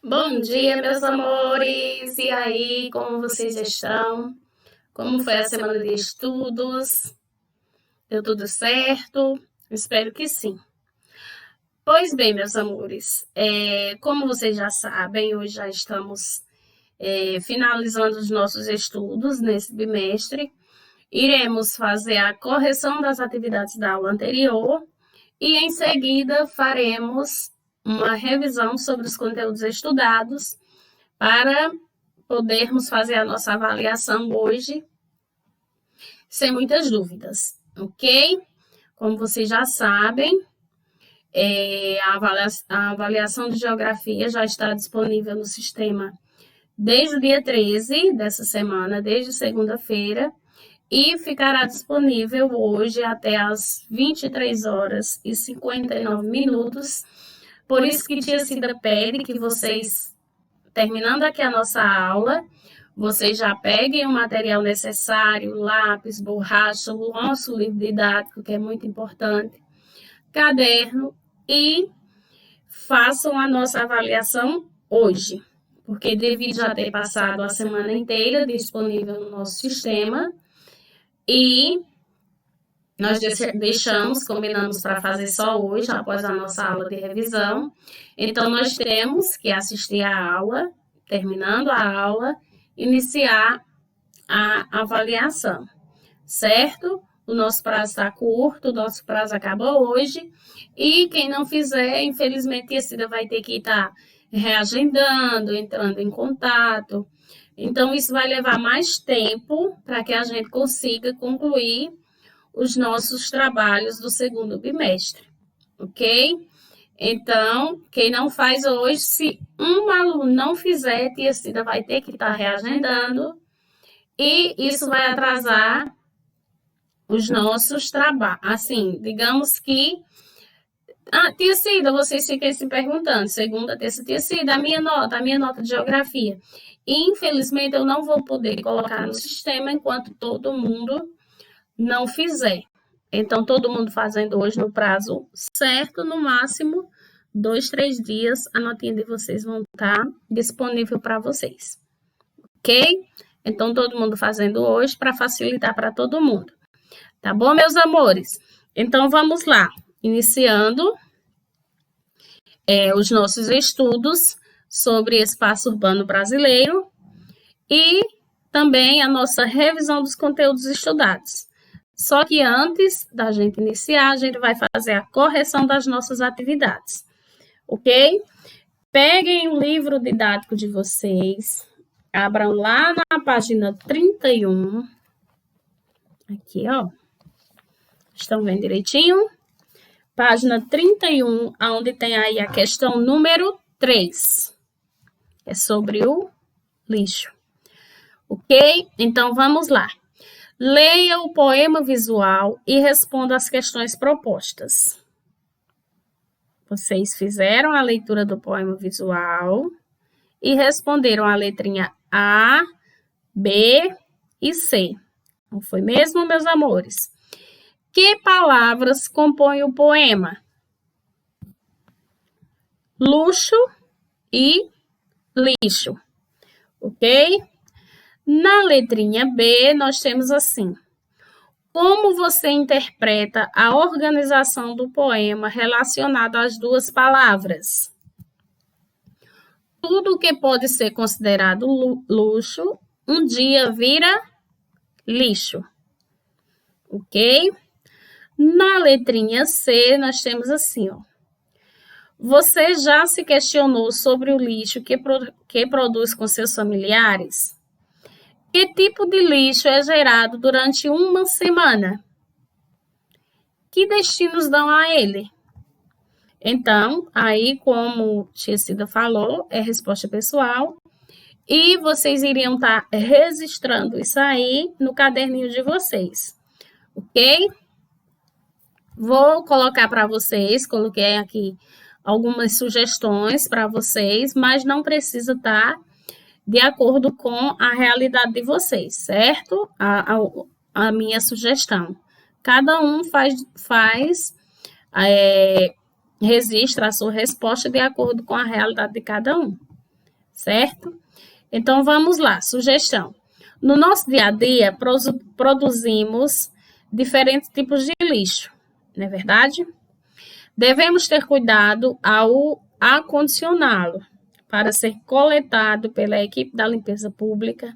Bom dia, meus amores! E aí, como vocês estão? Como foi a semana de estudos? Deu tudo certo? Espero que sim. Pois bem, meus amores, como vocês já sabem, hoje já estamos finalizando os nossos estudos nesse bimestre. Iremos fazer a correção das atividades da aula anterior e, em seguida, faremos uma revisão sobre os conteúdos estudados para podermos fazer a nossa avaliação hoje sem muitas dúvidas, ok? Como vocês já sabem, a avaliação de geografia já está disponível no sistema desde o dia 13 dessa semana, desde segunda-feira, e ficará disponível hoje até às 23 horas e 59 minutos. Por isso que tia Cida pede que vocês, terminando aqui a nossa aula, vocês já peguem o material necessário, lápis, borracha, o nosso livro didático, que é muito importante, caderno, e façam a nossa avaliação hoje, porque devido já ter passado a semana inteira disponível no nosso sistema, e nós combinamos para fazer só hoje, após a nossa aula de revisão. Então, nós temos que assistir a aula, terminando a aula, iniciar a avaliação, certo? O nosso prazo está curto, o nosso prazo acabou hoje, e quem não fizer, infelizmente, a Cida vai ter que estar reagendando, entrando em contato. Então, isso vai levar mais tempo para que a gente consiga concluir os nossos trabalhos do segundo bimestre, ok? Então, quem não faz hoje, se um aluno não fizer, tia Cida vai ter que estar reagendando, e isso vai atrasar os nossos trabalhos. Assim, digamos que... tia Cida, vocês ficam se perguntando, segunda, terça, tia Cida, a minha nota de geografia. Infelizmente, eu não vou poder colocar no sistema enquanto todo mundo não fizer. Então, todo mundo fazendo hoje no prazo certo, no máximo 2, 3 dias, a notinha de vocês vão estar disponível para vocês. Ok? Então, todo mundo fazendo hoje para facilitar para todo mundo. Tá bom, meus amores? Então, vamos lá. Iniciando os nossos estudos sobre espaço urbano brasileiro e também a nossa revisão dos conteúdos estudados. Só que antes da gente iniciar, a gente vai fazer a correção das nossas atividades, ok? Peguem o livro didático de vocês, abram lá na página 31, aqui, ó, estão vendo direitinho? Página 31, onde tem aí a questão número 3, é sobre o lixo, ok? Então, vamos lá. Leia o poema visual e responda as questões propostas. Vocês fizeram a leitura do poema visual e responderam a letrinha A, B e C. Não foi mesmo, meus amores? Que palavras compõem o poema? Luxo e lixo, ok? Na letrinha B, nós temos assim: como você interpreta a organização do poema relacionada às duas palavras? Tudo que pode ser considerado luxo, um dia vira lixo, ok? Na letrinha C, nós temos assim, ó: você já se questionou sobre o lixo que produz com seus familiares? Que tipo de lixo é gerado durante uma semana? Que destinos dão a ele? Então, aí, como tia Cida falou, é resposta pessoal. E vocês iriam estar registrando isso aí no caderninho de vocês, ok? Vou colocar para vocês, coloquei aqui algumas sugestões para vocês, mas não precisa estar de acordo com a realidade de vocês, certo? A minha sugestão. Cada um registra a sua resposta de acordo com a realidade de cada um, certo? Então, vamos lá, sugestão. No nosso dia a dia, produzimos diferentes tipos de lixo, não é verdade? Devemos ter cuidado ao acondicioná-lo para ser coletado pela equipe da limpeza pública,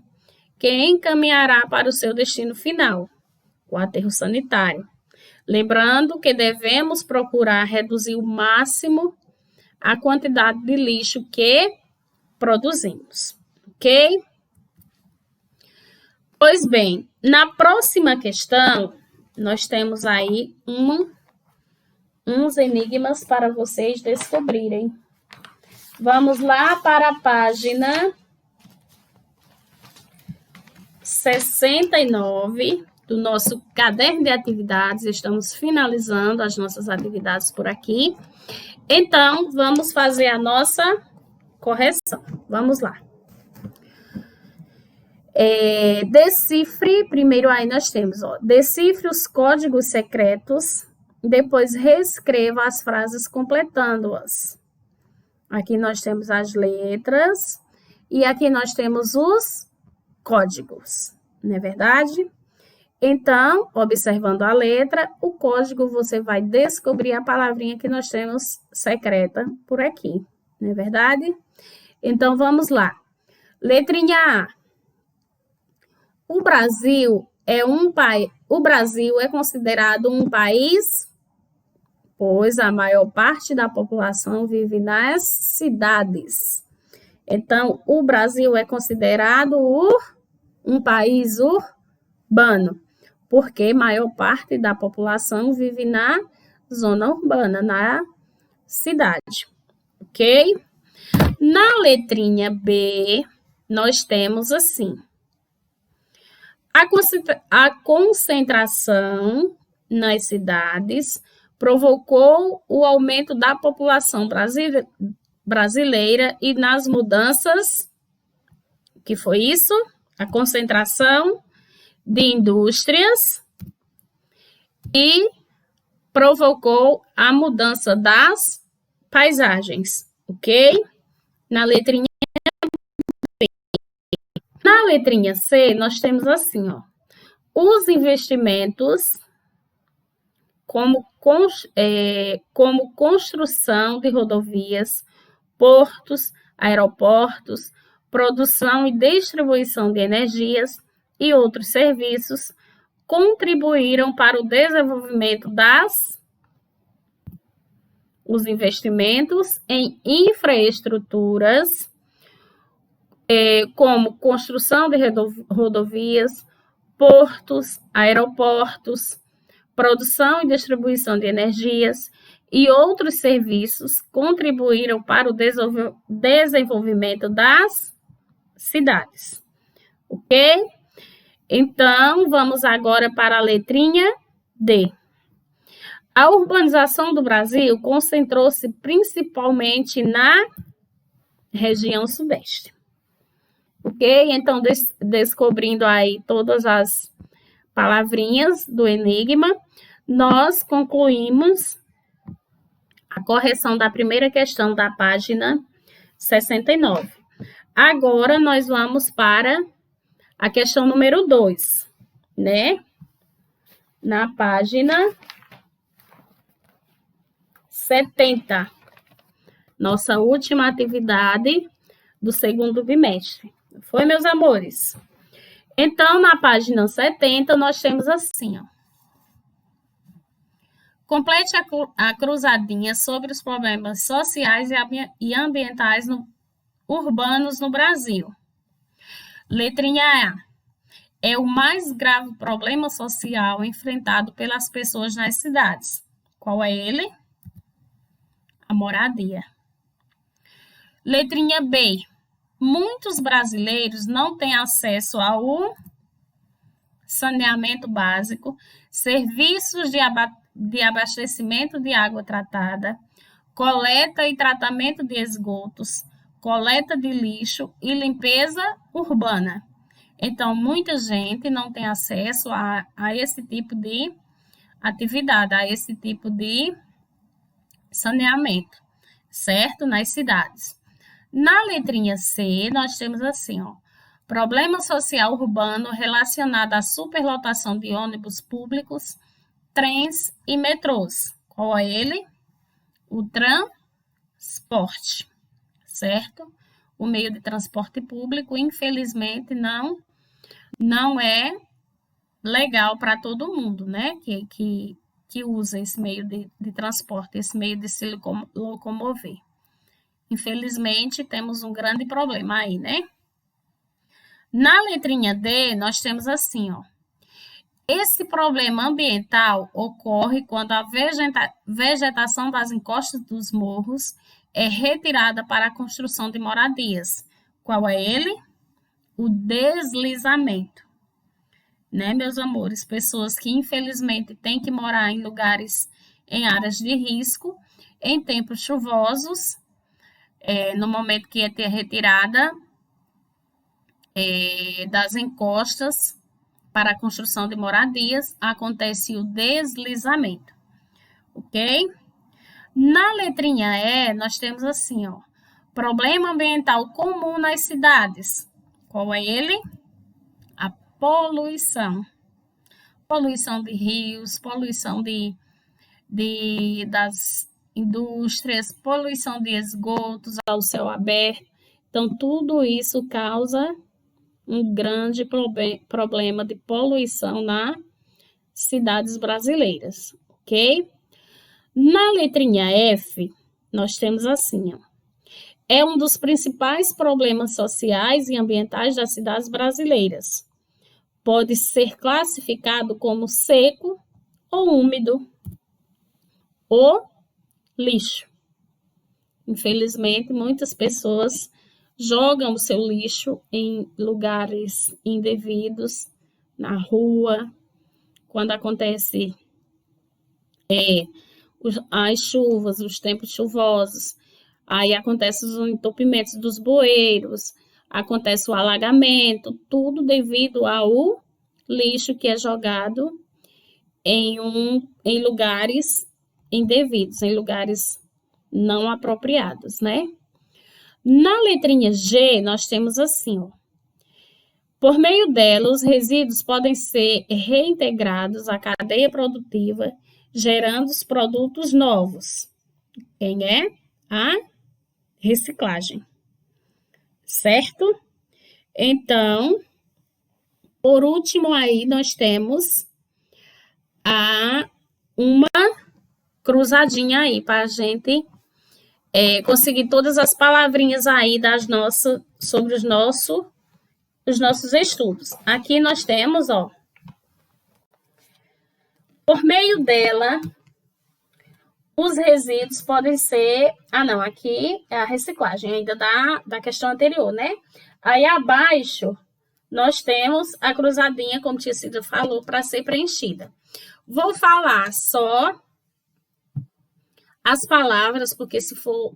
que encaminhará para o seu destino final, o aterro sanitário. Lembrando que devemos procurar reduzir o máximo a quantidade de lixo que produzimos, ok? Pois bem, na próxima questão, nós temos aí uns enigmas para vocês descobrirem. Vamos lá para a página 69 do nosso caderno de atividades. Estamos finalizando as nossas atividades por aqui. Então, vamos fazer a nossa correção. Vamos lá. Decifre, primeiro aí nós temos, decifre os códigos secretos, depois reescreva as frases completando-as. Aqui nós temos as letras e aqui nós temos os códigos, não é verdade? Então, observando a letra, o código, você vai descobrir a palavrinha que nós temos secreta por aqui, não é verdade? Então, vamos lá. Letrinha A. O Brasil é considerado um país, pois a maior parte da população vive nas cidades. Então, o Brasil é considerado um país urbano, porque a maior parte da população vive na zona urbana, na cidade, ok? Na letrinha B, nós temos assim: a concentração nas cidades provocou o aumento da população brasileira e nas mudanças, que foi isso? A concentração de indústrias e provocou a mudança das paisagens, ok? Na letrinha Na letrinha C, nós temos assim, os investimentos como construção de rodovias, portos, aeroportos, produção e distribuição de energias e outros serviços contribuíram para o desenvolvimento os investimentos em infraestruturas, como construção de rodovias, portos, aeroportos, produção e distribuição de energias e outros serviços contribuíram para o desenvolvimento das cidades. Ok? Então, vamos agora para a letrinha D. A urbanização do Brasil concentrou-se principalmente na região sudeste. Ok? Então, descobrindo aí todas as palavrinhas do enigma, nós concluímos a correção da primeira questão da página 69. Agora, nós vamos para a questão número 2, né? Na página 70. Nossa última atividade do segundo bimestre. Foi, meus amores? Então, na página 70, nós temos assim, complete a cruzadinha sobre os problemas sociais e ambientais urbanos no Brasil. Letrinha A. É o mais grave problema social enfrentado pelas pessoas nas cidades. Qual é ele? A moradia. Letrinha B. Muitos brasileiros não têm acesso ao saneamento básico, serviços de abastecimento de água tratada, coleta e tratamento de esgotos, coleta de lixo e limpeza urbana. Então, muita gente não tem acesso a esse tipo de atividade, a esse tipo de saneamento, certo? Nas cidades. Na letrinha C, nós temos assim, ó, problema social urbano relacionado à superlotação de ônibus públicos, trens e metrôs. Qual é ele? O transporte, certo? O meio de transporte público, infelizmente, não é legal para todo mundo, né? Que usa esse meio de transporte, esse meio de se locomover. Infelizmente, temos um grande problema aí, né? Na letrinha D, nós temos assim, ó. Esse problema ambiental ocorre quando a vegetação das encostas dos morros é retirada para a construção de moradias. Qual é ele? O deslizamento. Né, meus amores? Pessoas que infelizmente têm que morar em lugares, em áreas de risco, em tempos chuvosos, no momento que é ter retirada das encostas para a construção de moradias, acontece o deslizamento, ok? Na letrinha E, nós temos assim, ó, problema ambiental comum nas cidades. Qual é ele? A poluição. Poluição de rios, poluição das indústrias, poluição de esgotos ao céu aberto. Então, tudo isso causa um grande problema de poluição nas cidades brasileiras, ok? Na letrinha F, nós temos assim, ó, é um dos principais problemas sociais e ambientais das cidades brasileiras. Pode ser classificado como seco ou úmido. O lixo. Infelizmente, muitas pessoas jogam o seu lixo em lugares indevidos, na rua, quando acontece as chuvas, os tempos chuvosos, aí acontecem os entupimentos dos bueiros, acontece o alagamento, tudo devido ao lixo que é jogado em lugares indevidos, em lugares não apropriados, né? Na letrinha G, nós temos assim, ó. Por meio dela, os resíduos podem ser reintegrados à cadeia produtiva, gerando os produtos novos. Quem é? A reciclagem. Certo? Então, por último aí, nós temos uma cruzadinha aí para a gente conseguir todas as palavrinhas aí sobre os nossos estudos. Aqui nós temos, ó, por meio dela, os resíduos podem ser... Ah, não, aqui é a reciclagem, ainda da questão anterior, né? Aí abaixo, nós temos a cruzadinha, como tinha sido falou, para ser preenchida. Vou falar só as palavras, porque se for,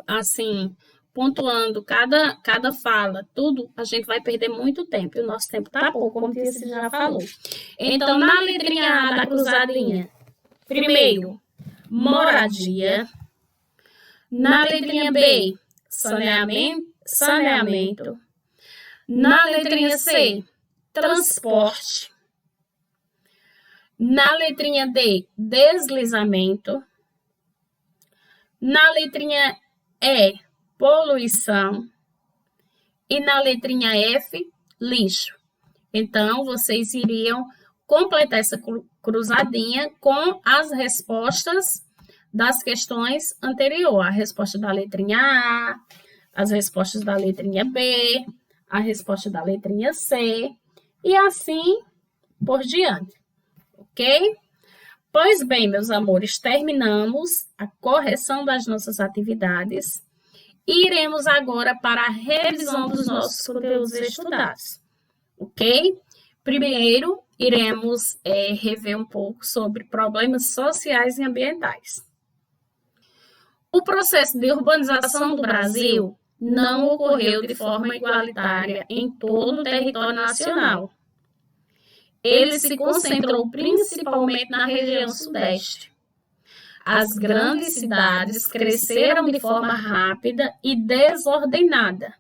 assim, pontuando cada fala, tudo, a gente vai perder muito tempo. E o nosso tempo tá pouco, como você já falou. Então, na letrinha A da cruzadinha, primeiro, moradia. Na letrinha B, saneamento. Na letrinha C, transporte. Na letrinha D, deslizamento. Na letrinha E, poluição. E na letrinha F, lixo. Então, vocês iriam completar essa cruzadinha com as respostas das questões anteriores. A resposta da letrinha A, as respostas da letrinha B, a resposta da letrinha C, e assim por diante. Ok? Pois bem, meus amores, terminamos a correção das nossas atividades e iremos agora para a revisão dos nossos conteúdos estudados. Ok? Primeiro, iremos rever um pouco sobre problemas sociais e ambientais. O processo de urbanização do Brasil não ocorreu de forma igualitária em todo o território nacional. Ele se concentrou principalmente na região sudeste. As grandes cidades cresceram de forma rápida e desordenada,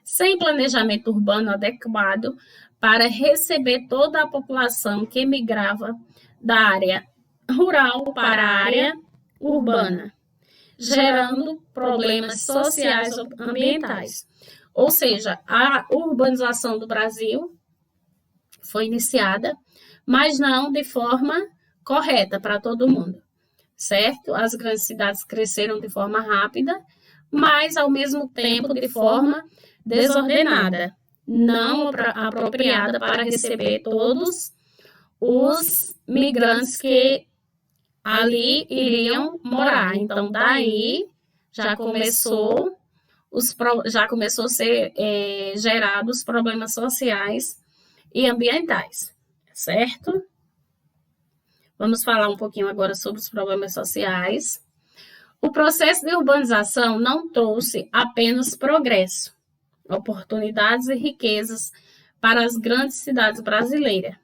sem planejamento urbano adequado para receber toda a população que migrava da área rural para a área urbana, gerando problemas sociais e ambientais. Ou seja, a urbanização do Brasil foi iniciada, mas não de forma correta para todo mundo, certo? As grandes cidades cresceram de forma rápida, mas ao mesmo tempo de forma desordenada, não apropriada para receber todos os migrantes que ali iriam morar. Então, daí já começou a ser gerados problemas sociais e ambientais, certo? Vamos falar um pouquinho agora sobre os problemas sociais. O processo de urbanização não trouxe apenas progresso, oportunidades e riquezas para as grandes cidades brasileiras.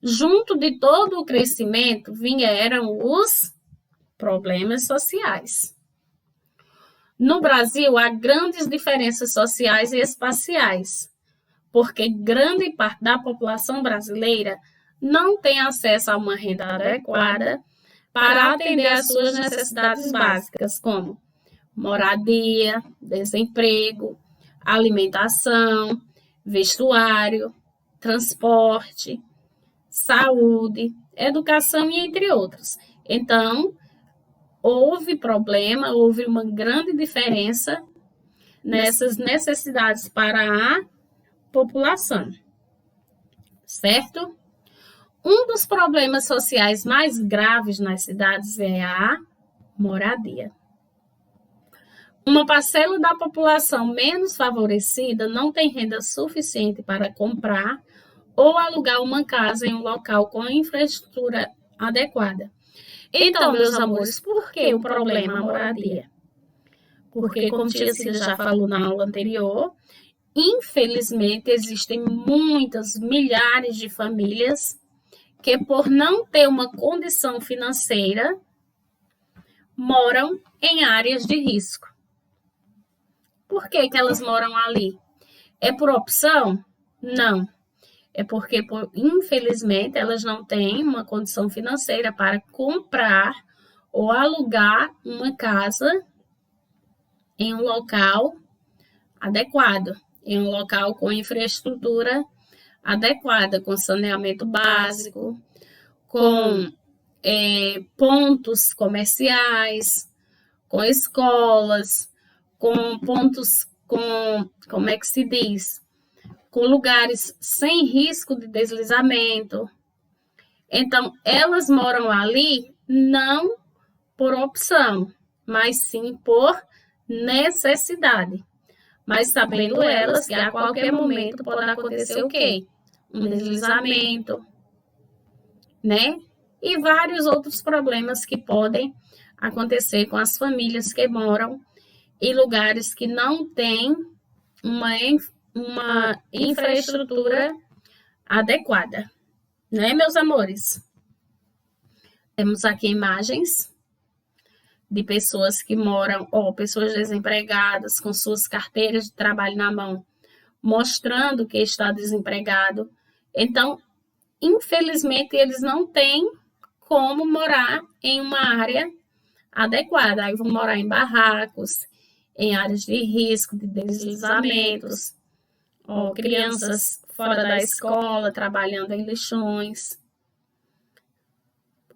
Junto de todo o crescimento vieram os problemas sociais. No Brasil, há grandes diferenças sociais e espaciais, porque grande parte da população brasileira não tem acesso a uma renda adequada para atender às suas necessidades básicas, como moradia, desemprego, alimentação, vestuário, transporte, saúde, educação e entre outros. Então, houve uma grande diferença nessas necessidades para a população, certo? Um dos problemas sociais mais graves nas cidades é a moradia. Uma parcela da população menos favorecida não tem renda suficiente para comprar ou alugar uma casa em um local com infraestrutura adequada. Então, meus amores, por que o problema é a moradia? Porque, como tia Cida já falou na aula anterior, infelizmente existem muitas, milhares de famílias que, por não ter uma condição financeira, moram em áreas de risco. Por que elas moram ali? É por opção? Não. É porque, infelizmente, elas não têm uma condição financeira para comprar ou alugar uma casa em um local adequado, em um local com infraestrutura adequada, com saneamento básico, com pontos comerciais, com escolas, com pontos como é que se diz? Com lugares sem risco de deslizamento. Então, elas moram ali não por opção, mas sim por necessidade. Mas sabendo elas que a qualquer momento pode acontecer o quê? Um deslizamento, né? E vários outros problemas que podem acontecer com as famílias que moram em lugares que não têm uma infraestrutura adequada, né, meus amores? Temos aqui imagens de pessoas que moram, ou pessoas desempregadas com suas carteiras de trabalho na mão, mostrando que está desempregado. Então, infelizmente, eles não têm como morar em uma área adequada. Aí vão morar em barracos, em áreas de risco, de deslizamentos, crianças fora da escola, trabalhando em lixões.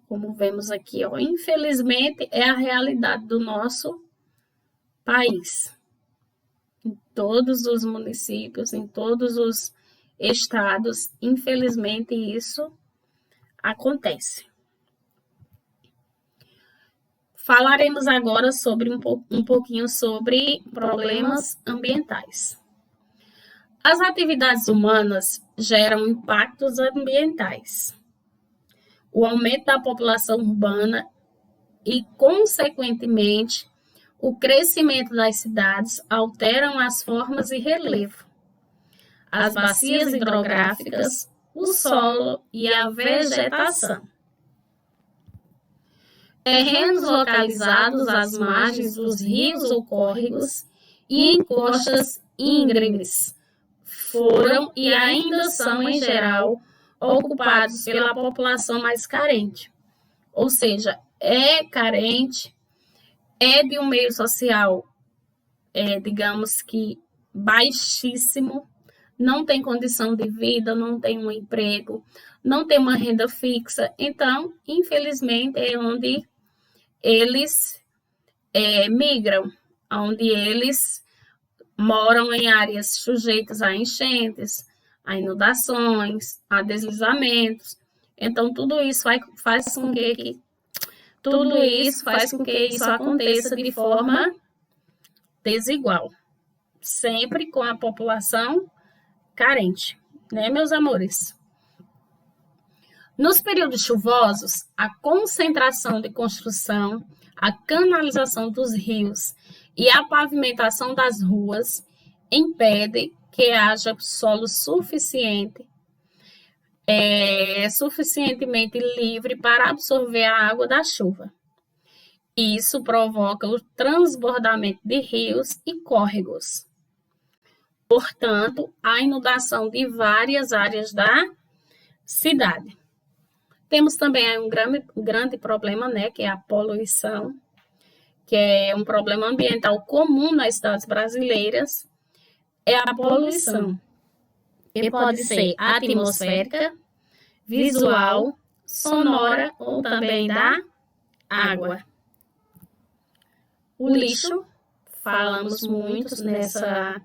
Como vemos aqui, infelizmente, é a realidade do nosso país. Em todos os municípios, em todos os estados, infelizmente, isso acontece. Falaremos agora sobre um pouquinho sobre problemas ambientais. As atividades humanas geram impactos ambientais. O aumento da população urbana e, consequentemente, o crescimento das cidades alteram as formas e relevo, as bacias hidrográficas, o solo e a vegetação. terrenos localizados às margens dos rios ou córregos e em costas íngremes foram e ainda são, em geral, ocupados pela população mais carente. Ou seja, é carente, é de um meio social, digamos que baixíssimo, não tem condição de vida, não tem um emprego, não tem uma renda fixa. Então, infelizmente, é onde eles migram, onde eles moram em áreas sujeitas a enchentes, a inundações, a deslizamentos. Então, tudo isso faz com que isso aconteça de forma desigual, sempre com a população carente, né, meus amores? Nos períodos chuvosos, a concentração de construção, a canalização dos rios e a pavimentação das ruas impede que haja solo suficientemente livre para absorver a água da chuva. Isso provoca o transbordamento de rios e córregos. Portanto, a inundação de várias áreas da cidade. Temos também um grande problema, né, que é a poluição, que é um problema ambiental comum nas cidades brasileiras, é a poluição, que pode ser atmosférica, visual, sonora ou também da água. O lixo, falamos muito nessa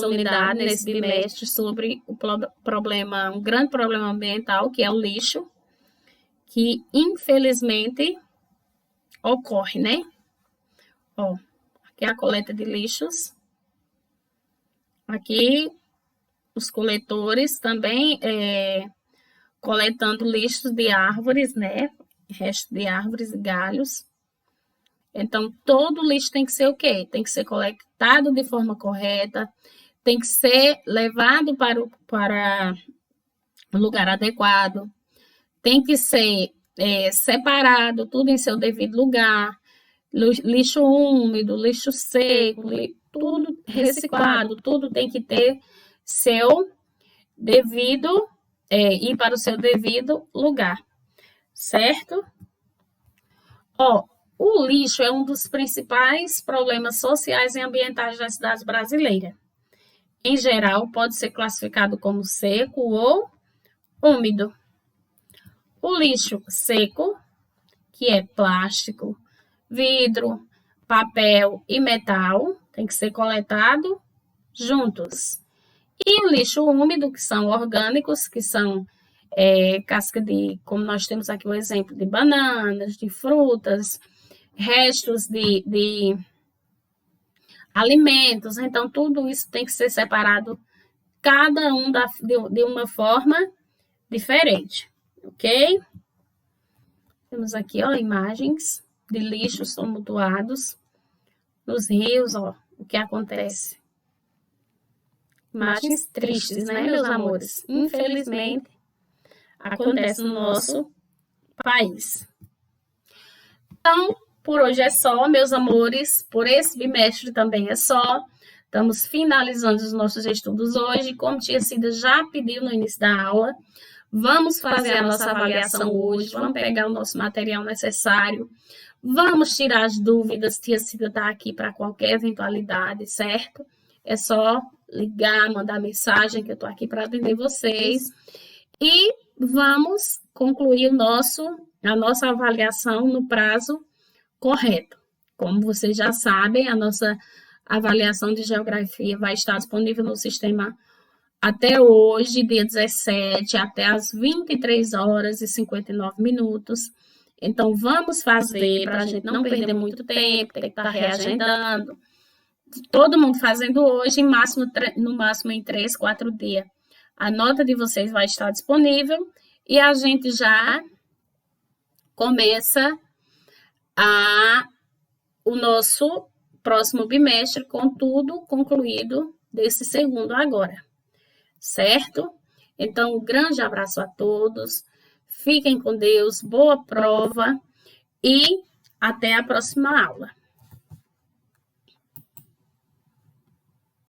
unidade, nesse bimestre, sobre o problema, um grande problema ambiental, que é o lixo, que infelizmente ocorre, né? Aqui é a coleta de lixos. Aqui os coletores também coletando lixos de árvores, né? Restos de árvores e galhos. Então, todo lixo tem que ser o quê? Tem que ser coletado de forma correta, tem que ser levado para o lugar adequado, tem que ser separado, tudo em seu devido lugar, lixo úmido, lixo seco, tudo reciclado, tudo tem que ter seu devido, ir para o seu devido lugar, certo? O lixo é um dos principais problemas sociais e ambientais das cidades brasileiras. Em geral, pode ser classificado como seco ou úmido. O lixo seco, que é plástico, vidro, papel e metal, tem que ser coletado juntos. E o lixo úmido, que são orgânicos, que são casca de, como nós temos aqui o exemplo de bananas, de frutas, restos de alimentos. Então, tudo isso tem que ser separado, cada um de uma forma diferente, ok? Temos aqui, imagens de lixos tumultuados nos rios, o que acontece. Imagens tristes, né, meus amores? Infelizmente, acontece no nosso país. Então, por hoje é só, meus amores. Por esse bimestre também é só. Estamos finalizando os nossos estudos hoje. Como tinha sido já pedido no início da aula, vamos fazer a nossa avaliação hoje. Vamos pegar o nosso material necessário. Vamos tirar as dúvidas. Tia Cida está aqui para qualquer eventualidade, certo? É só ligar, mandar mensagem, que eu estou aqui para atender vocês. E vamos concluir a nossa avaliação no prazo correto. Como vocês já sabem, a nossa avaliação de geografia vai estar disponível no sistema até hoje, dia 17, até as 23 horas e 59 minutos. Então, vamos fazer para a gente não perder muito tempo, ter que estar reagendando. Todo mundo fazendo hoje, no máximo em 3, 4 dias. A nota de vocês vai estar disponível e a gente já começa o nosso próximo bimestre com tudo concluído desse segundo agora, certo? Então, um grande abraço a todos, fiquem com Deus, boa prova e até a próxima aula.